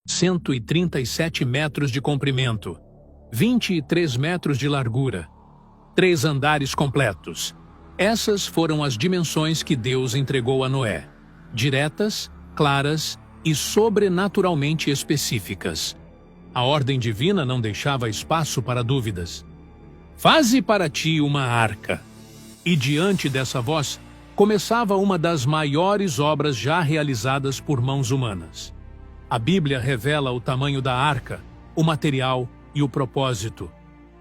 137 metros de comprimento, 23 metros de largura, 3 andares completos. Essas foram as dimensões que Deus entregou a Noé, diretas, claras e sobrenaturalmente específicas. A ordem divina não deixava espaço para dúvidas. Faze para ti uma arca. E diante dessa voz, começava uma das maiores obras já realizadas por mãos humanas. A Bíblia revela o tamanho da arca, o material e o propósito.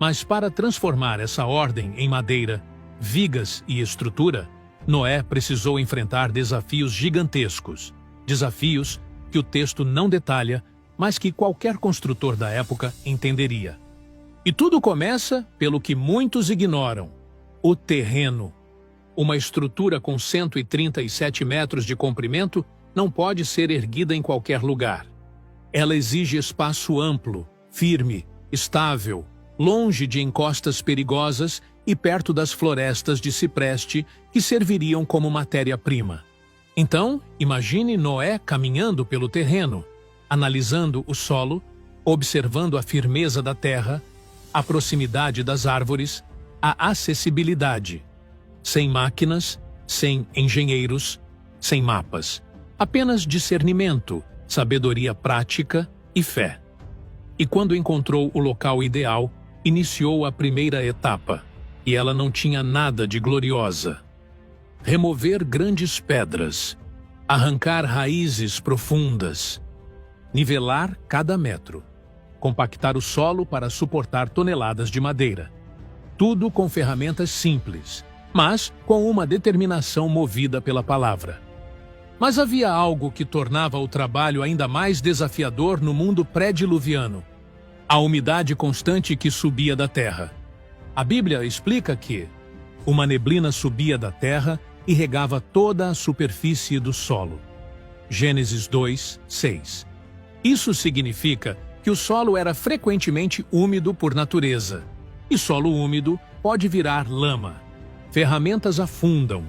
Mas para transformar essa ordem em madeira, vigas e estrutura, Noé precisou enfrentar desafios gigantescos. Desafios que o texto não detalha, mas que qualquer construtor da época entenderia. E tudo começa pelo que muitos ignoram: o terreno. Uma estrutura com 137 metros de comprimento não pode ser erguida em qualquer lugar. Ela exige espaço amplo, firme, estável, longe de encostas perigosas e perto das florestas de cipreste que serviriam como matéria-prima. Então, imagine Noé caminhando pelo terreno, analisando o solo, observando a firmeza da terra, a proximidade das árvores, a acessibilidade. Sem máquinas, sem engenheiros, sem mapas. Apenas discernimento, sabedoria prática e fé. E quando encontrou o local ideal, iniciou a primeira etapa. E ela não tinha nada de gloriosa. Remover grandes pedras, arrancar raízes profundas, nivelar cada metro, compactar o solo para suportar toneladas de madeira. Tudo com ferramentas simples, mas com uma determinação movida pela palavra. Mas havia algo que tornava o trabalho ainda mais desafiador no mundo pré-diluviano: a umidade constante que subia da terra. A Bíblia explica que uma neblina subia da terra e regava toda a superfície do solo. Gênesis 2, 6. Isso significa que o solo era frequentemente úmido por natureza. E solo úmido pode virar lama. Ferramentas afundam.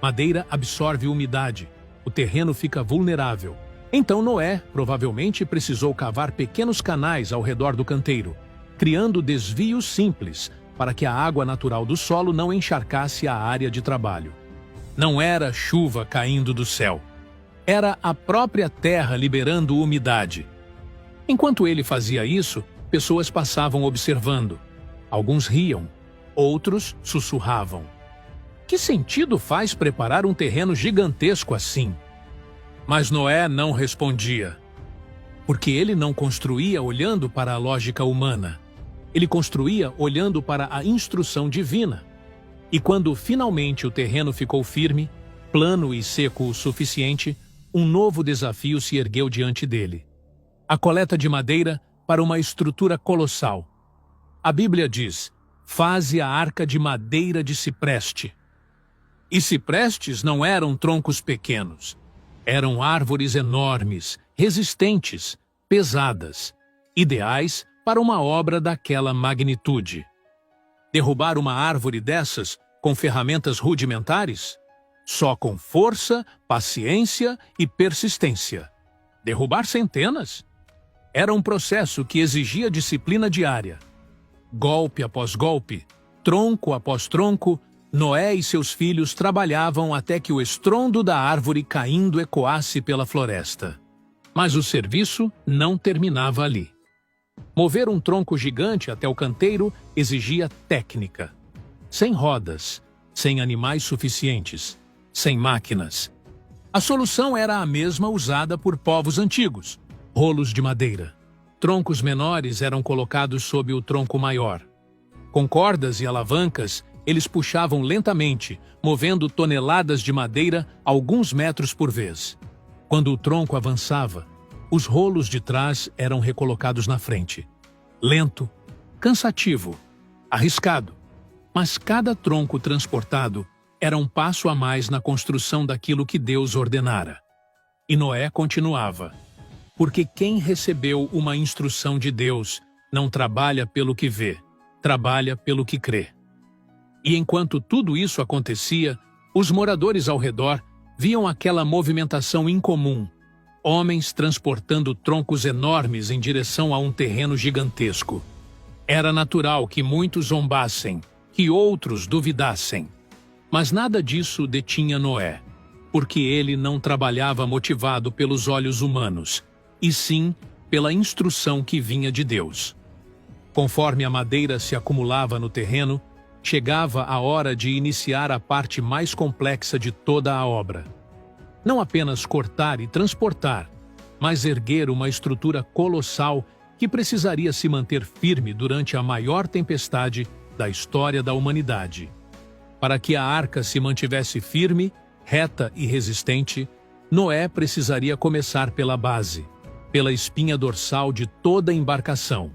Madeira absorve umidade. O terreno fica vulnerável. Então Noé provavelmente precisou cavar pequenos canais ao redor do canteiro, criando desvios simples para que a água natural do solo não encharcasse a área de trabalho. Não era chuva caindo do céu. Era a própria terra liberando umidade. Enquanto ele fazia isso, pessoas passavam observando. Alguns riam, outros sussurravam. Que sentido faz preparar um terreno gigantesco assim? Mas Noé não respondia. Porque ele não construía olhando para a lógica humana. Ele construía olhando para a instrução divina. E quando finalmente o terreno ficou firme, plano e seco o suficiente, um novo desafio se ergueu diante dele. A coleta de madeira para uma estrutura colossal. A Bíblia diz: faze a arca de madeira de cipreste. E ciprestes não eram troncos pequenos. Eram árvores enormes, resistentes, pesadas, ideais para uma obra daquela magnitude. Derrubar uma árvore dessas com ferramentas rudimentares? Só com força, paciência e persistência. Derrubar centenas? Era um processo que exigia disciplina diária. Golpe após golpe, tronco após tronco, Noé e seus filhos trabalhavam até que o estrondo da árvore caindo ecoasse pela floresta. Mas o serviço não terminava ali. Mover um tronco gigante até o canteiro exigia técnica. Sem rodas, sem animais suficientes, sem máquinas. A solução era a mesma usada por povos antigos: rolos de madeira. Troncos menores eram colocados sob o tronco maior. Com cordas e alavancas, eles puxavam lentamente, movendo toneladas de madeira alguns metros por vez. Quando o tronco avançava, os rolos de trás eram recolocados na frente. Lento, cansativo, arriscado. Mas cada tronco transportado era um passo a mais na construção daquilo que Deus ordenara. E Noé continuava: porque quem recebeu uma instrução de Deus não trabalha pelo que vê, trabalha pelo que crê. E enquanto tudo isso acontecia, os moradores ao redor viam aquela movimentação incomum. homens transportando troncos enormes em direção a um terreno gigantesco. Era natural que muitos zombassem, que outros duvidassem. Mas nada disso detinha Noé, porque ele não trabalhava motivado pelos olhos humanos, e sim pela instrução que vinha de Deus. Conforme a madeira se acumulava no terreno, chegava a hora de iniciar a parte mais complexa de toda a obra. Não apenas cortar e transportar, mas erguer uma estrutura colossal que precisaria se manter firme durante a maior tempestade da história da humanidade. Para que a arca se mantivesse firme, reta e resistente, Noé precisaria começar pela base, pela espinha dorsal de toda a embarcação,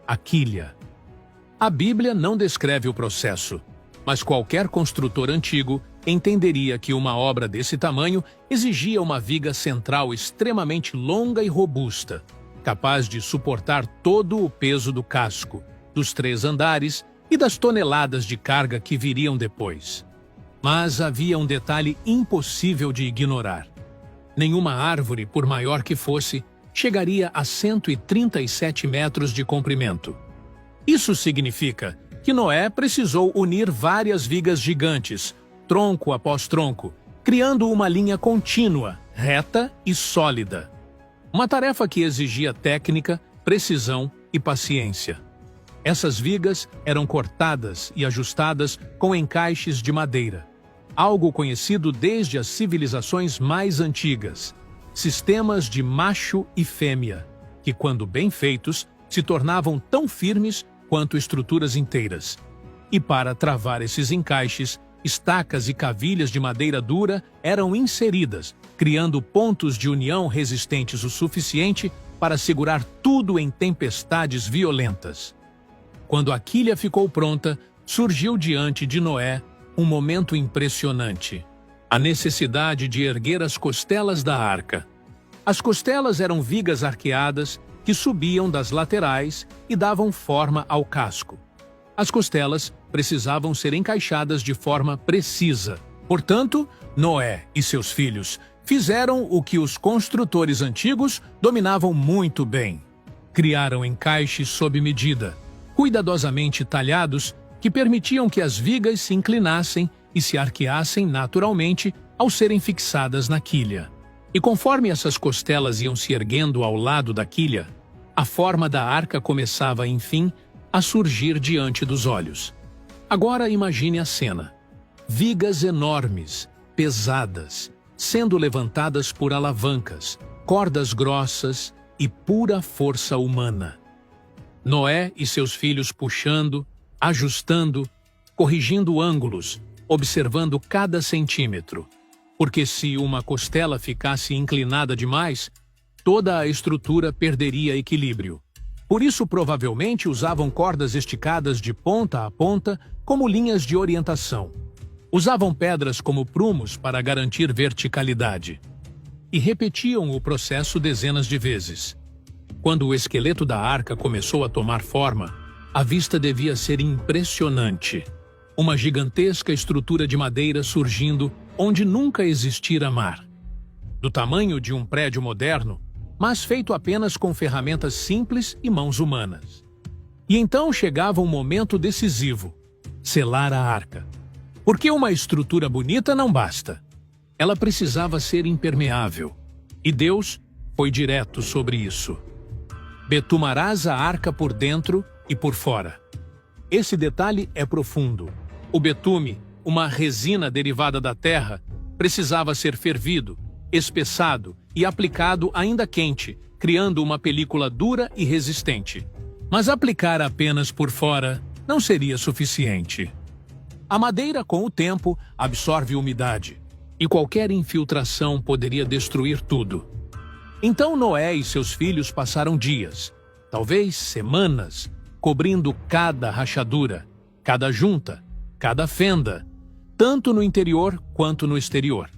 a quilha. A Bíblia não descreve o processo, mas qualquer construtor antigo entenderia que uma obra desse tamanho exigia uma viga central extremamente longa e robusta, capaz de suportar todo o peso do casco, dos 3 andares e das toneladas de carga que viriam depois. Mas havia um detalhe impossível de ignorar. Nenhuma árvore, por maior que fosse, chegaria a 137 metros de comprimento. Isso significa que Noé precisou unir várias vigas gigantes, tronco após tronco, criando uma linha contínua, reta e sólida. Uma tarefa que exigia técnica, precisão e paciência. Essas vigas eram cortadas e ajustadas com encaixes de madeira, algo conhecido desde as civilizações mais antigas, sistemas de macho e fêmea, que, quando bem feitos, se tornavam tão firmes quanto estruturas inteiras. E para travar esses encaixes, estacas e cavilhas de madeira dura eram inseridas, criando pontos de união resistentes o suficiente para segurar tudo em tempestades violentas. Quando a quilha ficou pronta, surgiu diante de Noé um momento impressionante: a necessidade de erguer as costelas da arca. As costelas eram vigas arqueadas que subiam das laterais e davam forma ao casco. As costelas precisavam ser encaixadas de forma precisa. Portanto, Noé e seus filhos fizeram o que os construtores antigos dominavam muito bem. Criaram encaixes sob medida, cuidadosamente talhados, que permitiam que as vigas se inclinassem e se arqueassem naturalmente ao serem fixadas na quilha. E conforme essas costelas iam se erguendo ao lado da quilha, a forma da arca começava, enfim, a surgir diante dos olhos. Agora imagine a cena. Vigas enormes, pesadas, sendo levantadas por alavancas, cordas grossas e pura força humana. Noé e seus filhos puxando, ajustando, corrigindo ângulos, observando cada centímetro. Porque se uma costela ficasse inclinada demais, toda a estrutura perderia equilíbrio. Por isso, provavelmente, usavam cordas esticadas de ponta a ponta como linhas de orientação. Usavam pedras como prumos para garantir verticalidade. E repetiam o processo dezenas de vezes. Quando o esqueleto da arca começou a tomar forma, a vista devia ser impressionante. Uma gigantesca estrutura de madeira surgindo onde nunca existira mar. Do tamanho de um prédio moderno, mas feito apenas com ferramentas simples e mãos humanas. E então chegava um momento decisivo: selar a arca. Porque uma estrutura bonita não basta. Ela precisava ser impermeável. E Deus foi direto sobre isso. Betumarás a arca por dentro e por fora. Esse detalhe é profundo. O betume, uma resina derivada da terra, precisava ser fervido, espessado e aplicado ainda quente, criando uma película dura e resistente. Mas aplicar apenas por fora não seria suficiente. A madeira, com o tempo, absorve umidade, e qualquer infiltração poderia destruir tudo. Então Noé e seus filhos passaram dias, talvez semanas, cobrindo cada rachadura, cada junta, cada fenda, tanto no interior quanto no exterior.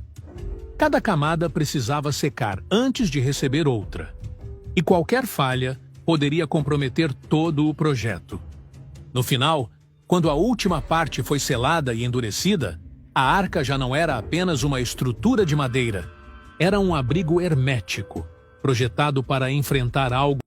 Cada camada precisava secar antes de receber outra, e qualquer falha poderia comprometer todo o projeto. No final, quando a última parte foi selada e endurecida, a arca já não era apenas uma estrutura de madeira, era um abrigo hermético, projetado para enfrentar algo